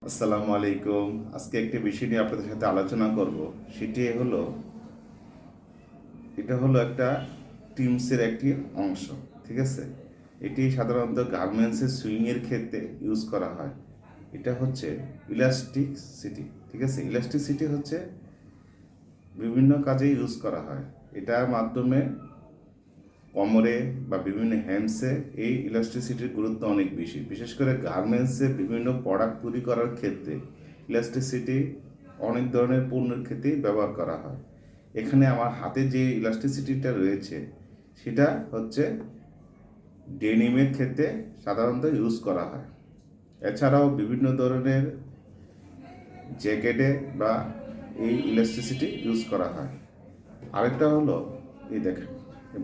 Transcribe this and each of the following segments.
আসসালামু আলাইকুম। আজকে একটি বিষয় নিয়ে আপনাদের সাথে আলোচনা করব। সেটি হলো, এটা হলো একটা টিমসের একটি অংশ। ঠিক আছে, এটি সাধারণত গার্মেন্টসের সুইংয়ের ক্ষেত্রে ইউজ করা হয়। এটা হচ্ছে ইলাস্টিসিটি। ঠিক আছে, ইলাস্টিসিটি হচ্ছে বিভিন্ন কাজে ইউজ করা হয়। এটার মাধ্যমে কোমরে বা বিভিন্ন হ্যান্ডসে এই ইলাস্টিসিটির গুরুত্ব অনেক বেশি। বিশেষ করে গার্মেন্টসে বিভিন্ন প্রোডাক্ট তৈরি করার ক্ষেত্রে ইলাস্টিসিটি অনেক ধরনের পণ্যের ক্ষেত্রেই ব্যবহার করা হয়। এখানে আমার হাতে যে ইলাস্টিসিটিটা রয়েছে সেটা হচ্ছে ডেনিমের ক্ষেত্রে সাধারণত ইউজ করা হয়। এছাড়াও বিভিন্ন ধরনের জ্যাকেটে বা এই ইলাস্টিসিটি ইউজ করা হয়। আরেকটা হলো, এই দেখেন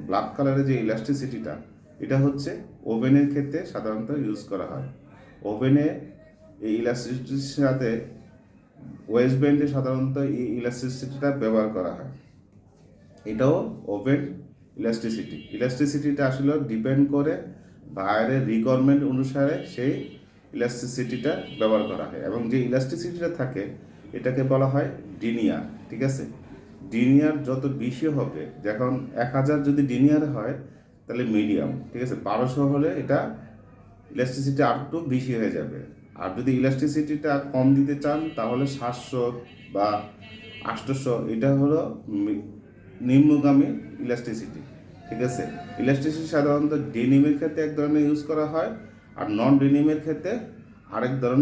ব্ল্যাক কালারের যে ইলাস্টিসিটিটা, এটা হচ্ছে ওভেনের ক্ষেত্রে সাধারণত ইউজ করা হয়। ওভেনে এই ইলাস্টিসিটির সাথে ওয়েস্ট ব্যান্ডে সাধারণত এই ইলাস্টিসিটিটা ব্যবহার করা হয়। এটাও ওভেন ইলাস্টিসিটিটা আসলে ডিপেন্ড করে বাইরের রিকোয়ারমেন্ট অনুসারে সেই ইলাস্টিসিটিটা ব্যবহার করা হয়, এবং যে ইলাস্টিসিটিটা থাকে এটাকে বলা হয় ডিনিয়ার। ঠিক আছে, ডিনিয়ার যত বেশি হবে, যখন 1000 যদি ডিনিয়ার হয় তাহলে মিডিয়াম। ঠিক আছে, 1200 হলে এটা ইলাস্টিসিটি আর একটু বেশি হয়ে যাবে। আর যদি ইলাস্টিসিটিটা কম দিতে চান তাহলে 700 বা 800, এটা হলো নিম্নগামী ইলাস্টিসিটি। ঠিক আছে, ইলাস্টিসিটি সাধারণত ডেনিমের ক্ষেত্রে এক ধরনের ইউজ করা হয়, আর নন ডেনিমের ক্ষেত্রে আরেক ধরনের